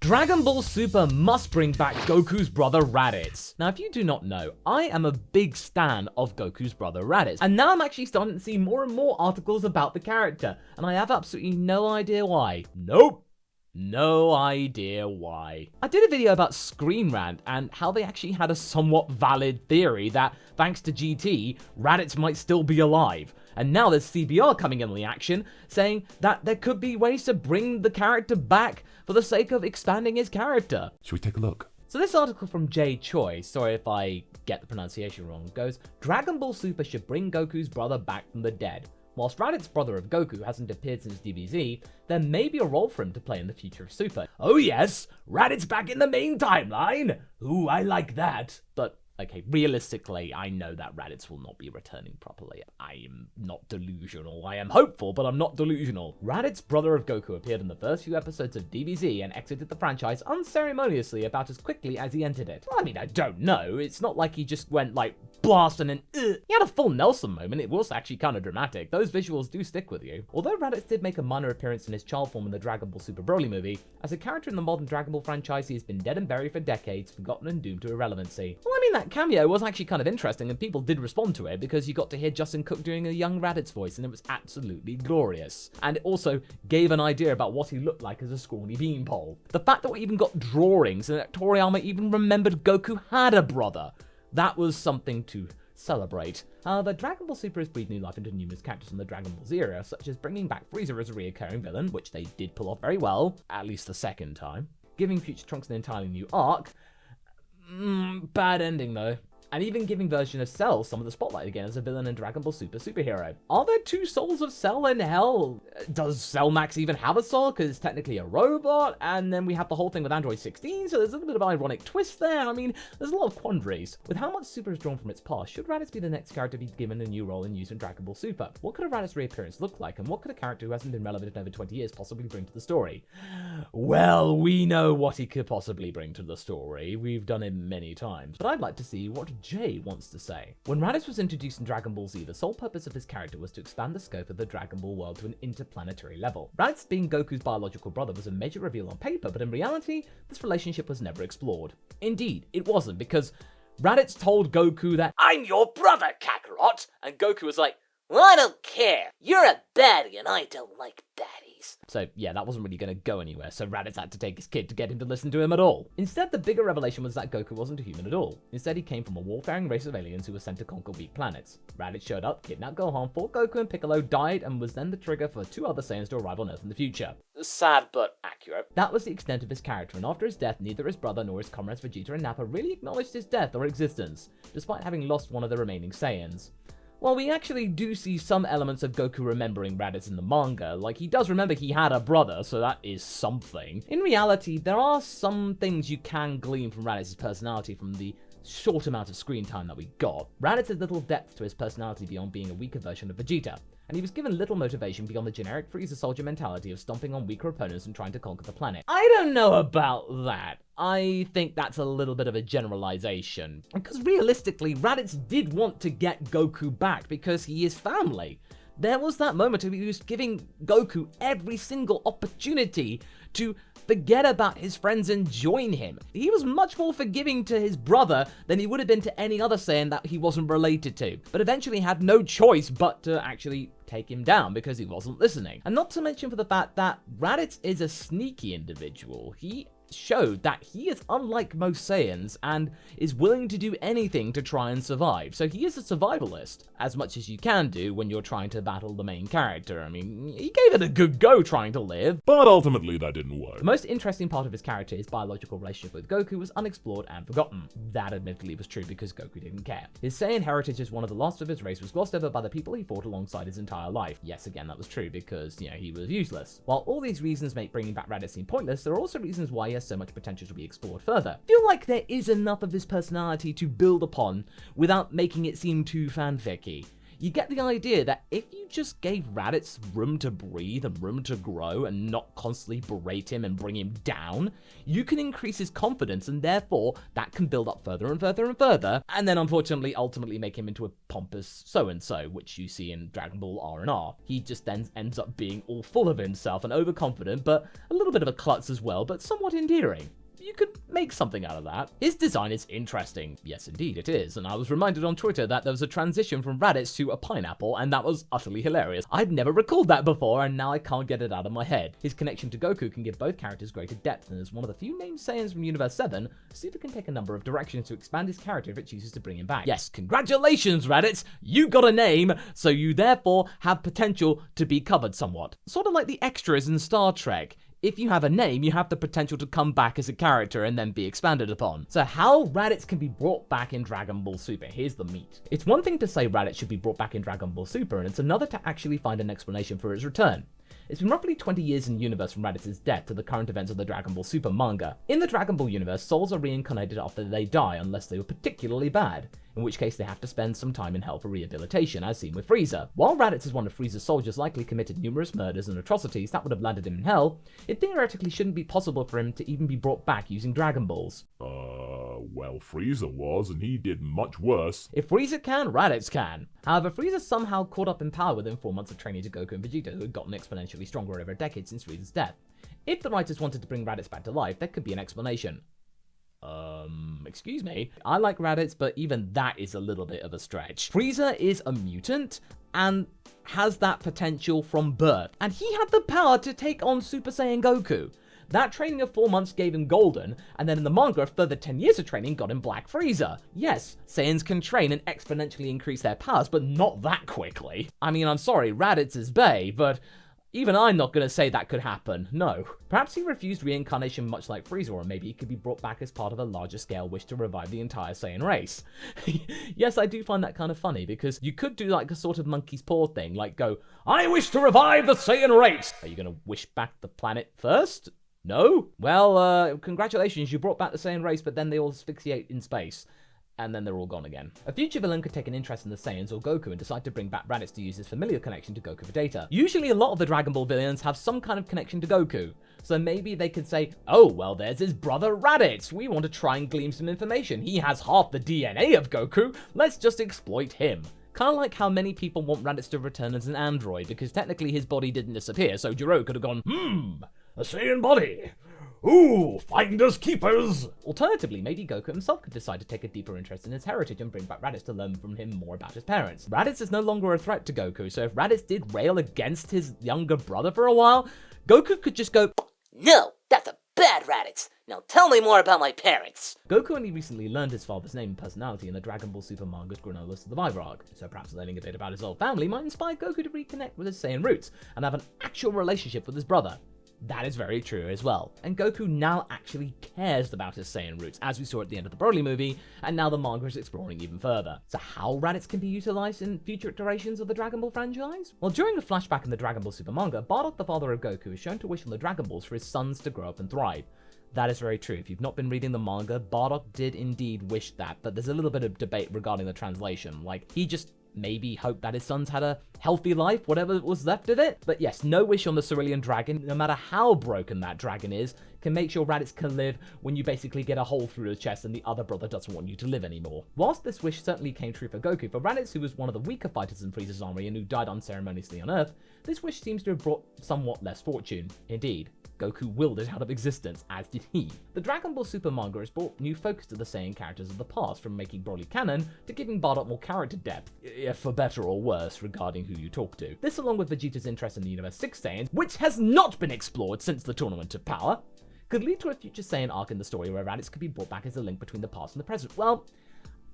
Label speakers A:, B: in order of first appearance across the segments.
A: Dragon Ball Super must bring back Goku's brother Raditz. Now, if you do not know, I am a big stan of Goku's brother Raditz, and now I'm actually starting to see more and more articles about the character, and I have absolutely no idea why. Nope. No idea why. I did a video about Screen Rant and how they actually had a somewhat valid theory that, thanks to GT, Raditz might still be alive. And now there's CBR coming in the action, saying that there could be ways to bring the character back for the sake of expanding his character.
B: Should we take a look?
A: So this article from Jay Choi, sorry if I get the pronunciation wrong, goes, Dragon Ball Super should bring Goku's brother back from the dead. Whilst Raditz's brother of Goku hasn't appeared since DBZ, there may be a role for him to play in the future of Super. Oh yes, Raditz back in the main timeline! Ooh, I like that. But, okay, realistically, I know that Raditz will not be returning properly. I am not delusional. I am hopeful, but I'm not delusional. Raditz's brother of Goku appeared in the first few episodes of DBZ and exited the franchise unceremoniously about as quickly as he entered it. Well, I mean, I don't know. It's not like he just went, like, blasting and He had a full Nelson moment. It was actually kind of dramatic. Those visuals do stick with you. Although Raditz did make a minor appearance in his child form in the Dragon Ball Super Broly movie, as a character in the modern Dragon Ball franchise, he has been dead and buried for decades, forgotten and doomed to irrelevancy. Well, I mean, that cameo was actually kind of interesting, and people did respond to it because you got to hear Justin Cook doing a young Raditz voice, and it was absolutely glorious. And it also gave an idea about what he looked like as a scrawny beanpole. The fact that we even got drawings and that Toriyama even remembered Goku had a brother, that was something to celebrate. However, Dragon Ball Super has breathed new life into numerous characters from the Dragon Ball Z era, such as bringing back Frieza as a recurring villain, which they did pull off very well, at least the second time, giving Future Trunks an entirely new arc. Bad ending though. And even giving version of Cell some of the spotlight again as a villain in Dragon Ball Super superhero. Are there two souls of Cell in hell? Does Cell Max even have a soul? Because it's technically a robot. And then we have the whole thing with Android 16, so there's a little bit of an ironic twist there. I mean, there's a lot of quandaries. With how much Super is drawn from its past, should Raditz be the next character to be given a new role and used in Dragon Ball Super? What could a Raditz reappearance look like? And what could a character who hasn't been relevant in over 20 years possibly bring to the story? Well, we know what he could possibly bring to the story. We've done it many times. But I'd like to see what Jay wants to say. When Raditz was introduced in Dragon Ball Z, the sole purpose of his character was to expand the scope of the Dragon Ball world to an interplanetary level. Raditz being Goku's biological brother was a major reveal on paper, but in reality, this relationship was never explored. Indeed, it wasn't, because Raditz told Goku that, "I'm your brother, Kakarot!" And Goku was like, "Well, I don't care. You're a baddie and I don't like baddies." So yeah, that wasn't really going to go anywhere, so Raditz had to take his kid to get him to listen to him at all. Instead, the bigger revelation was that Goku wasn't a human at all. Instead, he came from a warfaring race of aliens who were sent to conquer weak planets. Raditz showed up, kidnapped Gohan, fought Goku and Piccolo, died, and was then the trigger for two other Saiyans to arrive on Earth in the future. Sad, but accurate. That was the extent of his character, and after his death, neither his brother nor his comrades Vegeta and Nappa really acknowledged his death or existence, despite having lost one of the remaining Saiyans. Well, we actually do see some elements of Goku remembering Raditz in the manga, like he does remember he had a brother, so that is something. In reality, there are some things you can glean from Raditz's personality from the short amount of screen time that we got. Raditz had little depth to his personality beyond being a weaker version of Vegeta, and he was given little motivation beyond the generic Frieza soldier mentality of stomping on weaker opponents and trying to conquer the planet. I don't know about that. I think that's a little bit of a generalization. Because realistically, Raditz did want to get Goku back because he is family. There was that moment where he was giving Goku every single opportunity to forget about his friends and join him. He was much more forgiving to his brother than he would have been to any other Saiyan that he wasn't related to, but eventually had no choice but to actually take him down because he wasn't listening. And not to mention for the fact that Raditz is a sneaky individual. He showed that he is unlike most Saiyans and is willing to do anything to try and survive. So he is a survivalist, as much as you can do when you're trying to battle the main character. I mean, he gave it a good go trying to live,
B: but ultimately that didn't work.
A: The most interesting part of his character, his biological relationship with Goku, was unexplored and forgotten. That admittedly was true because Goku didn't care. His Saiyan heritage as one of the last of his race was glossed over by the people he fought alongside his entire life. Yes, again, that was true because, he was useless. While all these reasons make bringing back Raditz seem pointless, there are also reasons why he has so much potential to be explored further. I feel like there is enough of his personality to build upon without making it seem too fanficky. you get the idea that if you just gave Raditz room to breathe and room to grow and not constantly berate him and bring him down, you can increase his confidence, and therefore that can build up further and further and further, and then unfortunately ultimately make him into a pompous so-and-so, which you see in Dragon Ball R&R. He just then ends up being all full of himself and overconfident, but a little bit of a klutz as well, but somewhat endearing. You could make something out of that. His design is interesting. Yes, indeed it is. And I was reminded on Twitter that there was a transition from Raditz to a pineapple, and that was utterly hilarious. I'd never recalled that before, and now I can't get it out of my head. His connection to Goku can give both characters greater depth, and as one of the few named Saiyans from Universe 7, Super can take a number of directions to expand his character if it chooses to bring him back. Yes, congratulations, Raditz! You got a name, so you therefore have potential to be covered somewhat. Sort of like the extras in Star Trek. If you have a name, you have the potential to come back as a character and then be expanded upon. So how Raditz can be brought back in Dragon Ball Super? Here's the meat. It's one thing to say Raditz should be brought back in Dragon Ball Super, and it's another to actually find an explanation for his return. It's been roughly 20 years in the universe from Raditz's death to the current events of the Dragon Ball Super manga. In the Dragon Ball universe, souls are reincarnated after they die unless they were particularly bad, in which case they have to spend some time in hell for rehabilitation, as seen with Frieza. While Raditz is one of Frieza's soldiers likely committed numerous murders and atrocities that would have landed him in hell, it theoretically shouldn't be possible for him to even be brought back using Dragon Balls.
B: Well, Frieza was, and he did much worse.
A: If Frieza can, Raditz can. However, Frieza somehow caught up in power within 4 months of training to Goku and Vegeta, who had gotten exponentially stronger over a decade since Frieza's death. If the writers wanted to bring Raditz back to life, there could be an explanation. Excuse me? I like Raditz, but even that is a little bit of a stretch. Frieza is a mutant, and has that potential from birth, and he had the power to take on Super Saiyan Goku. That training of 4 months gave him Golden, and then in the manga, a further 10 years of training got him Black Frieza. Yes, Saiyans can train and exponentially increase their powers, but not that quickly. I mean, I'm sorry, Raditz is bae, but even I'm not going to say that could happen, no. Perhaps he refused reincarnation much like Frieza, or maybe he could be brought back as part of a larger scale wish to revive the entire Saiyan race. Yes, I do find that kind of funny, because you could do like a sort of monkey's paw thing, like go, I wish to revive the Saiyan race! Are you going to wish back the planet first? No? Well, congratulations, you brought back the Saiyan race, but then they all asphyxiate in space. And then they're all gone again. A future villain could take an interest in the Saiyans or Goku and decide to bring back Raditz to use his familiar connection to Goku Vegeta. Usually a lot of the Dragon Ball villains have some kind of connection to Goku, so maybe they could say, oh, well, there's his brother Raditz. We want to try and glean some information. He has half the DNA of Goku. Let's just exploit him. Kind of like how many people want Raditz to return as an android, because technically his body didn't disappear, so Jiro could have gone, a Saiyan body. Ooh, finders keepers! Alternatively, maybe Goku himself could decide to take a deeper interest in his heritage and bring back Raditz to learn from him more about his parents. Raditz is no longer a threat to Goku, so if Raditz did rail against his younger brother for a while, Goku could just go,
C: No, that's a bad Raditz. Now tell me more about my parents.
A: Goku only recently learned his father's name and personality in the Dragon Ball Super manga's Granola Survivor arc, so perhaps learning a bit about his old family might inspire Goku to reconnect with his Saiyan roots and have an actual relationship with his brother. That is very true as well. And Goku now actually cares about his Saiyan roots, as we saw at the end of the Broly movie, and now the manga is exploring even further. So how Raditz can be utilized in future iterations of the Dragon Ball franchise? Well, during a flashback in the Dragon Ball Super manga, Bardock, the father of Goku, is shown to wish on the Dragon Balls for his sons to grow up and thrive. That is very true. If you've not been reading the manga, Bardock did indeed wish that, but there's a little bit of debate regarding the translation. Like, he just maybe hoped that his sons had a healthy life, whatever was left of it. But yes, no wish on the Cerulean Dragon, no matter how broken that dragon is, can make sure Raditz can live when you basically get a hole through the chest and the other brother doesn't want you to live anymore. Whilst this wish certainly came true for Goku, for Raditz, who was one of the weaker fighters in Frieza's army and who died unceremoniously on Earth, this wish seems to have brought somewhat less fortune. Indeed, Goku willed it out of existence, as did he. The Dragon Ball Super manga has brought new focus to the Saiyan characters of the past, from making Broly canon to giving Bardock more character depth, for better or worse regarding who you talk to. This, along with Vegeta's interest in the Universe 6 Saiyans, which has not been explored since the Tournament of Power, could lead to a future Saiyan arc in the story where Raditz could be brought back as a link between the past and the present. Well,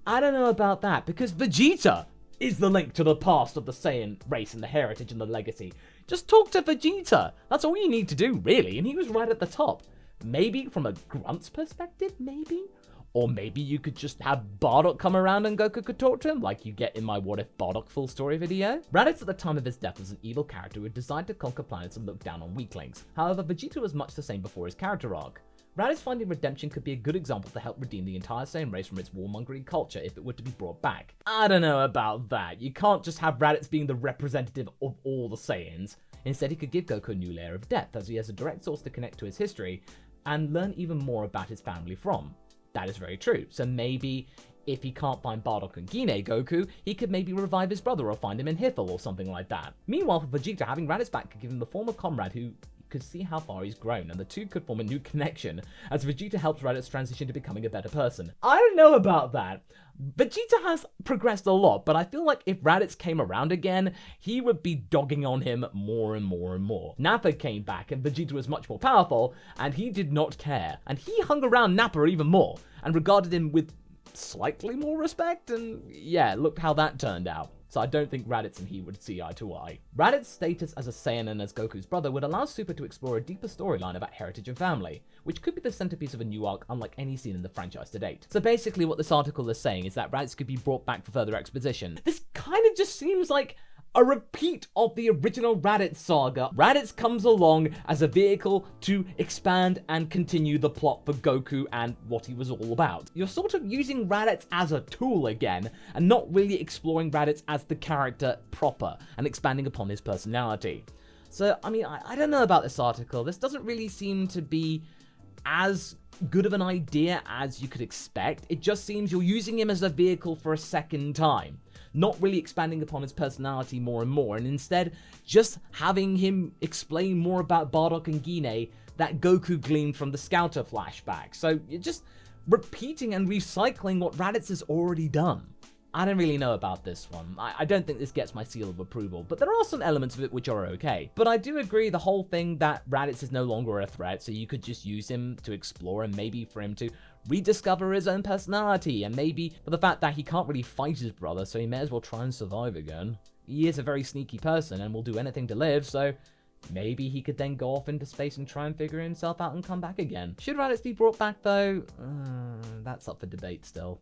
A: I don't know about that, because Vegeta is the link to the past of the Saiyan race and the heritage and the legacy. Just talk to Vegeta. That's all you need to do, really, and he was right at the top. Maybe from a Grunt's perspective, maybe? Or maybe you could just have Bardock come around and Goku could talk to him, like you get in my What If Bardock full story video. Raditz at the time of his death was an evil character who had designed to conquer planets and look down on weaklings. However, Vegeta was much the same before his character arc. Raditz finding redemption could be a good example to help redeem the entire Saiyan race from its warmongering culture if it were to be brought back. I don't know about that. You can't just have Raditz being the representative of all the Saiyans. Instead, he could give Goku a new layer of depth, as he has a direct source to connect to his history and learn even more about his family from. That is very true. So maybe if he can't find Bardock and Gine Goku, he could maybe revive his brother or find him in Hithel or something like that. Meanwhile, for Vegeta, having Raditz back could give him a former comrade who could see how far he's grown, and the two could form a new connection as Vegeta helps Raditz transition to becoming a better person. I don't know about that. Vegeta has progressed a lot, but I feel like if Raditz came around again, he would be dogging on him more and more and more. Nappa came back and Vegeta was much more powerful, and he did not care. And he hung around Nappa even more, and regarded him with slightly more respect, and yeah, look how that turned out. So I don't think Raditz and he would see eye to eye. Raditz's status as a Saiyan and as Goku's brother would allow Super to explore a deeper storyline about heritage and family, which could be the centerpiece of a new arc unlike any seen in the franchise to date. So basically what this article is saying is that Raditz could be brought back for further exposition. This kind of just seems like a repeat of the original Raditz saga. Raditz comes along as a vehicle to expand and continue the plot for Goku and what he was all about. You're sort of using Raditz as a tool again, and not really exploring Raditz as the character proper, and expanding upon his personality. So, I mean, I don't know about this article. This doesn't really seem to be as good of an idea as you could expect. It just seems you're using him as a vehicle for a second time, not really expanding upon his personality more and more, and instead just having him explain more about Bardock and Gine that Goku gleaned from the Scouter flashback. So you're just repeating and recycling what Raditz has already done. I don't really know about this one. I don't think this gets my seal of approval, but there are some elements of it which are okay. But I do agree the whole thing that Raditz is no longer a threat, so you could just use him to explore and maybe for him to rediscover his own personality, and maybe for the fact that he can't really fight his brother, so he may as well try and survive again. He is a very sneaky person and will do anything to live, so maybe he could then go off into space and try and figure himself out and come back again. Should Raditz be brought back though? That's up for debate still.